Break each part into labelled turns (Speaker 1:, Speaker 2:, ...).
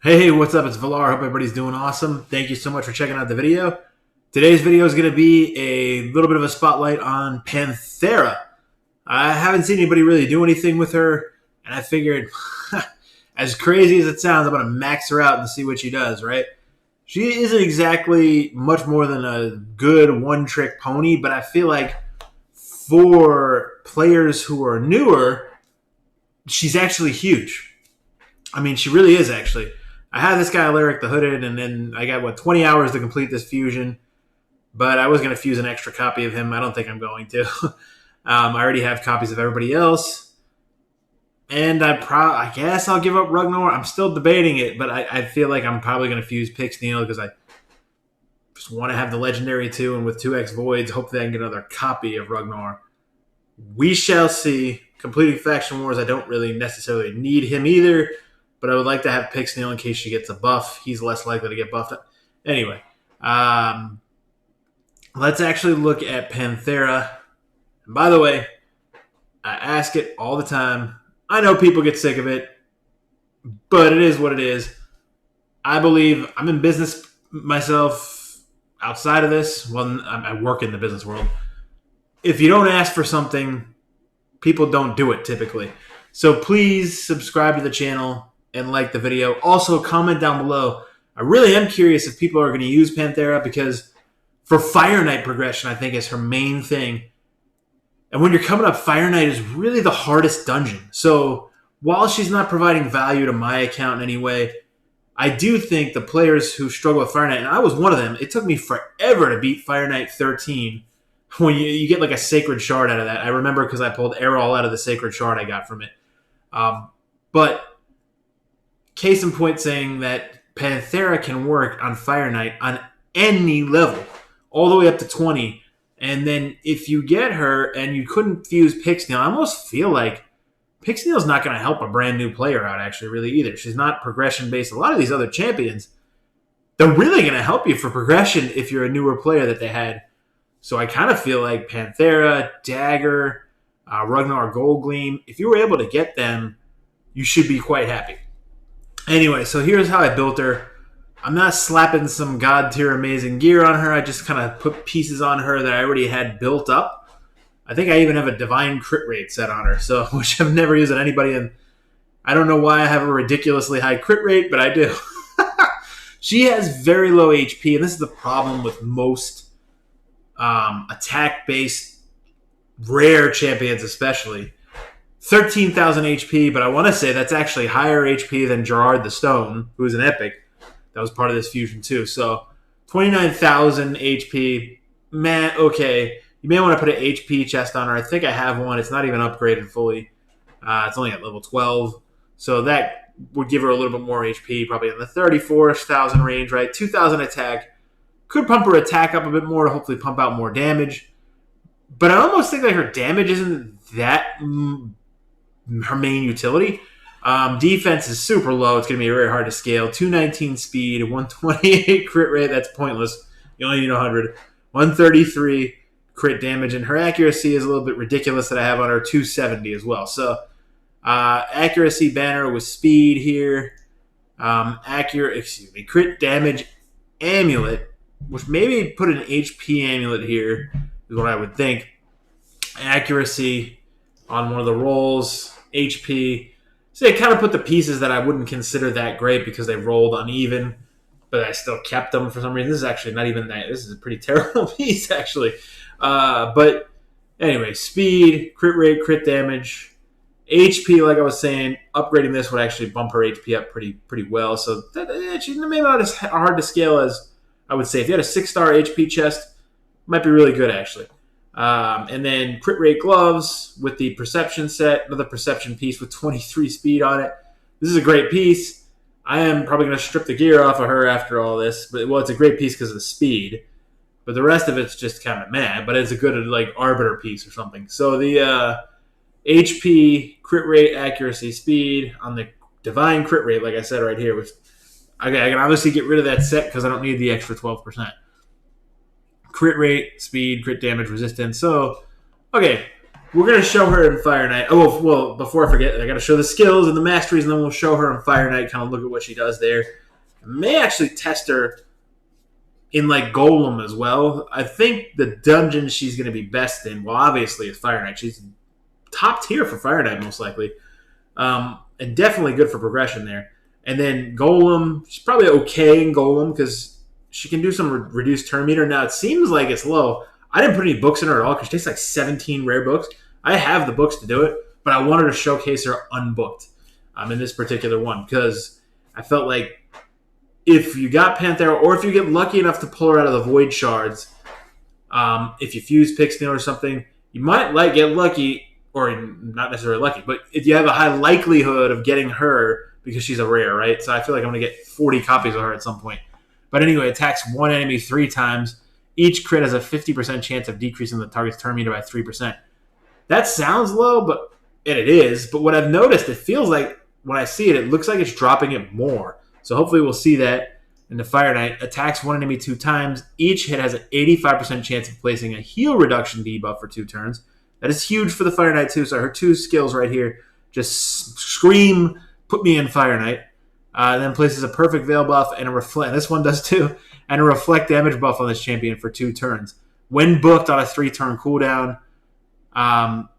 Speaker 1: Hey, what's up? It's Valar. Hope everybody's doing awesome. Thank you so much for checking out the video. Today's video is going to be a little bit of a spotlight on Panthera. I haven't seen anybody really do anything with her, and I figured, as crazy as it sounds, I'm going to max her out and see what she does, right? She isn't exactly much more than a good one-trick pony, but I feel like for players who are newer, she's actually huge. I mean, she really is, actually. I had this guy, Alaric the Hooded, and then I got, 20 hours to complete this fusion. But I was going to fuse an extra copy of him. I don't think I'm going to. I already have copies of everybody else. And I guess I'll give up Ragnar. I'm still debating it, but I feel like I'm probably going to fuse Pixneal because I just want to have the Legendary too. And with 2x Voids, hopefully I can get another copy of Ragnar. We shall see. Completing Faction Wars, I don't really necessarily need him either. But I would like to have Pixneal in case she gets a buff. He's less likely to get buffed. Anyway, let's actually look at Panthera. And by the way, I ask it all the time. I know people get sick of it, but it is what it is. I believe I'm in business myself outside of this. Well, I work in the business world. If you don't ask for something, people don't do it typically. So please subscribe to the channel and like the video. Also, comment down below. I really am curious if people are going to use Panthera because for Fire Knight progression, I think is her main thing. And when you're coming up, Fire Knight is really the hardest dungeon. So while she's not providing value to my account in any way, I do think the players who struggle with Fire Knight, and I was one of them, it took me forever to beat Fire Knight 13 when you get like a Sacred Shard out of that. I remember because I pulled Errol out of the Sacred Shard I got from it. But case in point saying that Panthera can work on Fire Knight on any level, all the way up to 20. And then if you get her and you couldn't fuse Pixneal, I almost feel like Pixneal's not going to help a brand new player out actually really either. She's not progression based. A lot of these other champions, they're really going to help you for progression if you're a newer player that they had. So I kind of feel like Panthera, Dagger, Ragnar Goldgleam, if you were able to get them, you should be quite happy. Anyway, so here's how I built her. I'm not slapping some god tier amazing gear on her. I just kind of put pieces on her that I already had built up. I think I even have a divine crit rate set on her, so which I've never used on anybody, and I don't know why I have a ridiculously high crit rate, but I do. She has very low HP, and this is the problem with most attack-based rare champions especially. 13,000 HP, but I want to say that's actually higher HP than Gerard the Stone, who is an epic. That was part of this fusion too. So 29,000 HP. Man, okay. You may want to put an HP chest on her. I think I have one. It's not even upgraded fully. It's only at level 12. So that would give her a little bit more HP, probably in the 34,000 range, right? 2,000 attack. Could pump her attack up a bit more to hopefully pump out more damage. But I almost think that her damage isn't that her main utility. Defense is super low. It's going to be very hard to scale. 219 speed, 128 crit rate. That's pointless. You only need 100. 133 crit damage, and her accuracy is a little bit ridiculous that I have on her 270 as well. So accuracy banner with speed here. Crit damage amulet, which maybe put an HP amulet here is what I would think. Accuracy on one of the rolls. HP. So they kind of put the pieces that I wouldn't consider that great because they rolled uneven, but I still kept them for some reason. This is actually not even that. This is a pretty terrible piece, actually. But anyway, speed, crit rate, crit damage, HP, like I was saying, upgrading this would actually bump her HP up pretty well. So she's maybe not as hard to scale as I would say. If you had a 6-star HP chest, might be really good, actually. And then crit rate gloves with the perception set, another perception piece with 23 speed on it. This is a great piece. I am probably going to strip the gear off of her after all this, but well, it's a great piece because of the speed. But the rest of it's just kind of meh. But it's a good like arbiter piece or something. So the HP, crit rate, accuracy, speed on the divine crit rate, like I said right here, which I can obviously get rid of that set because I don't need the extra 12%. Crit rate, speed, crit damage, resistance. So, okay, we're going to show her in Fire Knight. Oh, well, before I forget, I got to show the skills and the masteries, and then we'll show her in Fire Knight, kind of look at what she does there. I may actually test her in like Golem as well. I think the dungeon she's going to be best in, well, obviously, is Fire Knight. She's top tier for Fire Knight, most likely. And definitely good for progression there. And then Golem, she's probably okay in Golem because she can do some reduced turn meter. Now, it seems like it's low. I didn't put any books in her at all because she takes like 17 rare books. I have the books to do it, but I wanted to showcase her unbooked in this particular one because I felt like if you got Panthera or if you get lucky enough to pull her out of the Void Shards, if you fuse Pixnail or something, you might get lucky, or not necessarily lucky, but if you have a high likelihood of getting her because she's a rare, right? So I feel like I'm going to get 40 copies of her at some point. But anyway, attacks one enemy 3 times. Each crit has a 50% chance of decreasing the target's turn meter by 3%. That sounds low, and it is. But what I've noticed, it feels like when I see it, it looks like it's dropping it more. So hopefully we'll see that in the Fire Knight. Attacks one enemy 2 times. Each hit has an 85% chance of placing a heal reduction debuff for 2 turns. That is huge for the Fire Knight too. So her 2 skills right here just scream, put me in Fire Knight. And then places a perfect veil buff and a reflect. This one does too. And a reflect damage buff on this champion for 2 turns. When booked on a 3-turn cooldown,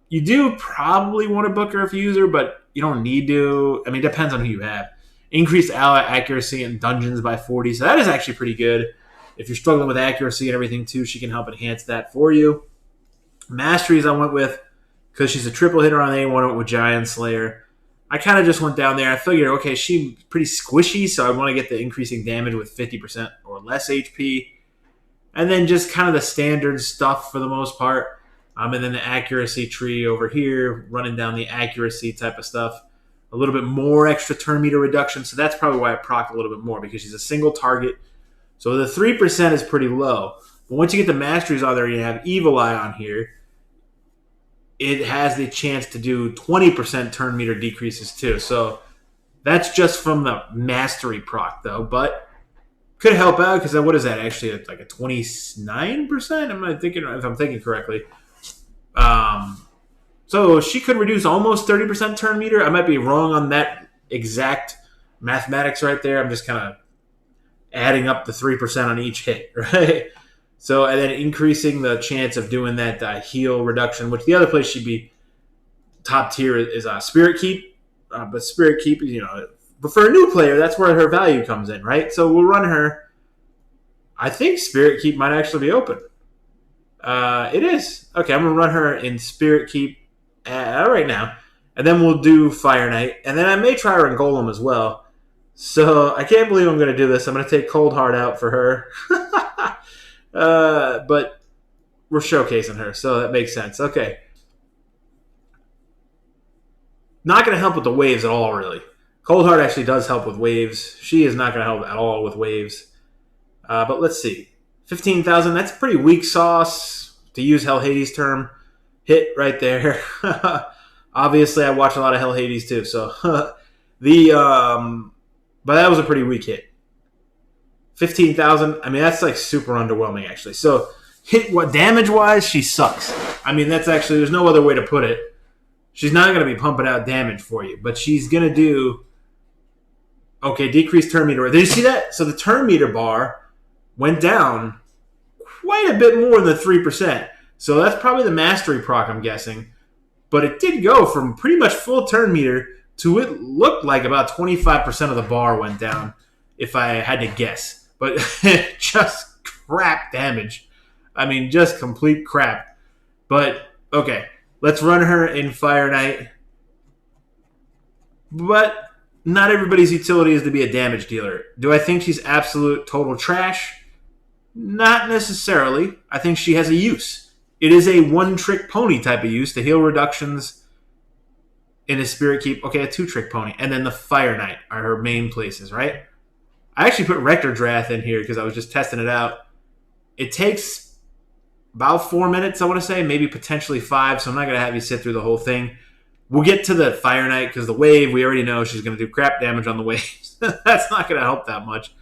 Speaker 1: you do probably want to book her if you use her, but you don't need to. I mean, it depends on who you have. Increased ally accuracy in dungeons by 40. So that is actually pretty good. If you're struggling with accuracy and everything too, she can help enhance that for you. Masteries I went with, because she's a triple hitter on A1, I went with Giant Slayer. I kind of just went down there. I figured, okay, she's pretty squishy, so I want to get the increasing damage with 50% or less HP. And then just kind of the standard stuff for the most part. And then the accuracy tree over here, running down the accuracy type of stuff. A little bit more extra turn meter reduction, so that's probably why I procced a little bit more, because she's a single target. So the 3% is pretty low. But once you get the masteries on there and you have Evil Eye on here, it has the chance to do 20% turn meter decreases too. So that's just from the mastery proc though, but could help out because what is that actually? Like a 29%? Am I thinking if I'm thinking correctly? So she could reduce almost 30% turn meter. I might be wrong on that exact mathematics right there. I'm just kind of adding up the 3% on each hit, right? So, and then increasing the chance of doing that heal reduction, which the other place she'd be top tier is Spirit Keep. But Spirit Keep, but for a new player, that's where her value comes in, right? So we'll run her. I think Spirit Keep might actually be open. It is. Okay, I'm going to run her in Spirit Keep right now. And then we'll do Fire Knight. And then I may try her in Golem as well. So I can't believe I'm going to do this. I'm going to take Cold Heart out for her. But we're showcasing her, so that makes sense. Okay. Not going to help with the waves at all, really. Cold Heart actually does help with waves. She is not going to help at all with waves. But let's see. 15,000, that's pretty weak sauce, to use Hell Hades' term. Hit right there. Obviously, I watch a lot of Hell Hades too, so but that was a pretty weak hit. 15,000. I mean, that's like super underwhelming, actually. So, damage-wise, she sucks. I mean, that's actually, there's no other way to put it. She's not going to be pumping out damage for you, but she's going to do, decreased turn meter. Did you see that? So the turn meter bar went down quite a bit more than 3%. So that's probably the mastery proc, I'm guessing. But it did go from pretty much full turn meter to it looked like about 25% of the bar went down, if I had to guess. But just crap damage. I mean, just complete crap. But, okay, let's run her in Fire Knight. But not everybody's utility is to be a damage dealer. Do I think she's absolute total trash? Not necessarily. I think she has a use. It is a one-trick pony type of use. The heal reductions in a Spirit Keep. Okay, a 2-trick pony. And then the Fire Knight are her main places, right? I actually put Rector Drath in here because I was just testing it out. It takes about 4 minutes, I want to say. Maybe potentially 5, so I'm not going to have you sit through the whole thing. We'll get to the Fire Knight because the wave, we already know she's going to do crap damage on the waves. That's not going to help that much.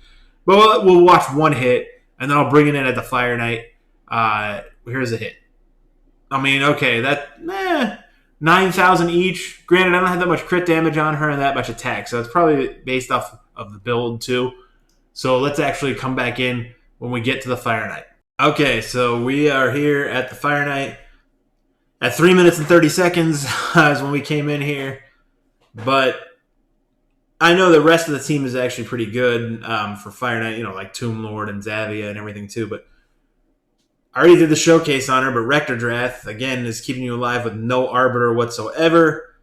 Speaker 1: But we'll watch one hit, and then I'll bring it in at the Fire Knight. Here's a hit. I mean, okay, 9,000 each. Granted, I don't have that much crit damage on her and that much attack, so it's probably based off of the build too. So let's actually come back in when we get to the Fire Knight. Okay, so we are here at the Fire Knight at 3 minutes and 30 seconds is when we came in here. But I know the rest of the team is actually pretty good for Fire Knight, like Tomb Lord and Zavia and everything too. But I already did the showcase on her, but Rectordrath, again, is keeping you alive with no Arbiter whatsoever.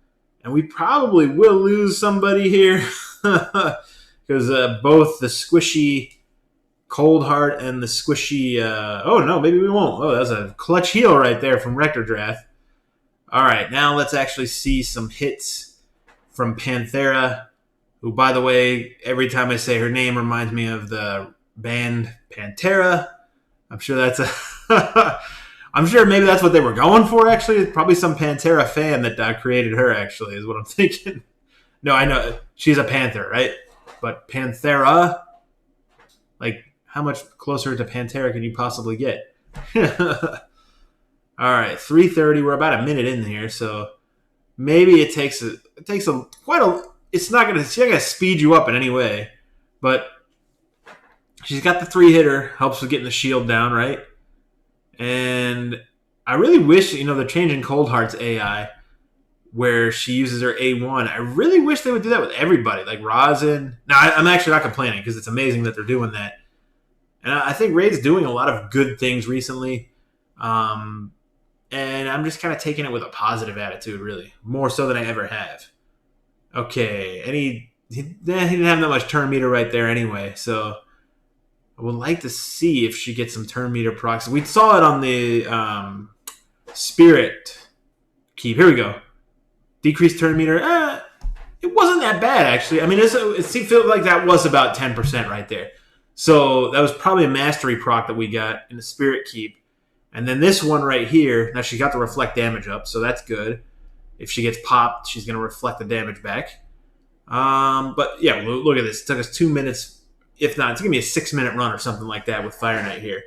Speaker 1: And we probably will lose somebody here because both the squishy Cold Heart and the squishy... oh, no, maybe we won't. Oh, that was a clutch heal right there from Rectordrath. All right, now let's actually see some hits from Panthera, who, by the way, every time I say her name reminds me of the band Panthera. I'm sure that's I'm sure maybe that's what they were going for, actually. Probably some Panthera fan that created her, actually, is what I'm thinking. No, I know. She's a panther, right? But Panthera, like, how much closer to Panthera can you possibly get? All right, 3:30. We're about a minute in here, so maybe it takes quite a. She's not gonna speed you up in any way, but she's got the 3-hitter, helps with getting the shield down, right? And I really wish, they're changing Cold Heart's AI where she uses her A1. I really wish they would do that with everybody, like Rosin. Now, I'm actually not complaining because it's amazing that they're doing that. And I think Raid's doing a lot of good things recently. And I'm just kind of taking it with a positive attitude, really. More so than I ever have. Okay. And he didn't have that much turn meter right there anyway. So I would like to see if she gets some turn meter procs. We saw it on the Spirit Keep. Here we go. Decreased turn meter. It wasn't that bad, actually. I mean, it feels like that was about 10% right there. So that was probably a mastery proc that we got in the Spirit Keep. And then this one right here, now she got the reflect damage up, so that's good. If she gets popped, she's going to reflect the damage back. But yeah, look at this. It took us 2 minutes. If not, it's going to be a 6-minute run or something like that with Fire Knight here.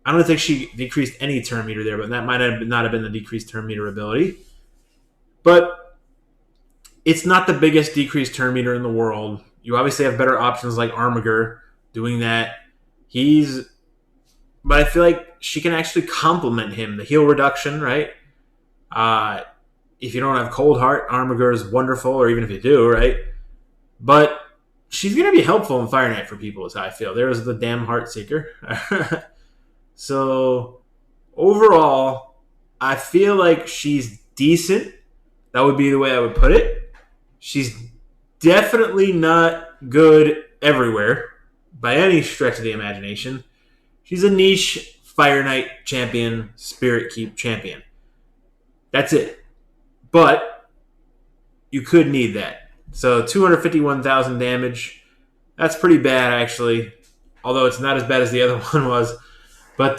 Speaker 1: I don't think she decreased any turn meter there, but that might not have been the decreased turn meter ability. But it's not the biggest decreased turn meter in the world. You obviously have better options like Armiger doing that. But I feel like she can actually complement him. The heal reduction, right? If you don't have Cold Heart, Armiger is wonderful, or even if you do, right? But she's going to be helpful in Fire Knight for people, is how I feel. There's the damn Heart Seeker. So, overall, I feel like she's decent. That would be the way I would put it. She's definitely not good everywhere, by any stretch of the imagination. She's a niche Fire Knight champion, Spirit Keep champion. That's it. But you could need that. So 251,000 damage. That's pretty bad, actually. Although it's not as bad as the other one was. But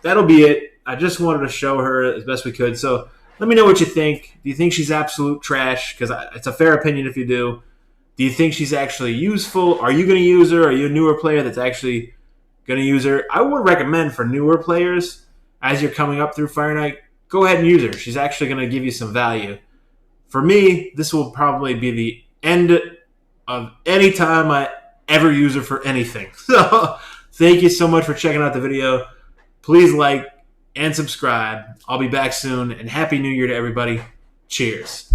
Speaker 1: that'll be it. I just wanted to show her as best we could. So let me know what you think. Do you think she's absolute trash? Because it's a fair opinion if you do. Do you think she's actually useful? Are you going to use her? Are you a newer player that's actually going to use her? I would recommend for newer players, as you're coming up through Fire Knight, go ahead and use her. She's actually going to give you some value. For me, this will probably be the end of any time I ever use her for anything. So thank you so much for checking out the video. Please like and subscribe. I'll be back soon, and Happy New Year to everybody. Cheers.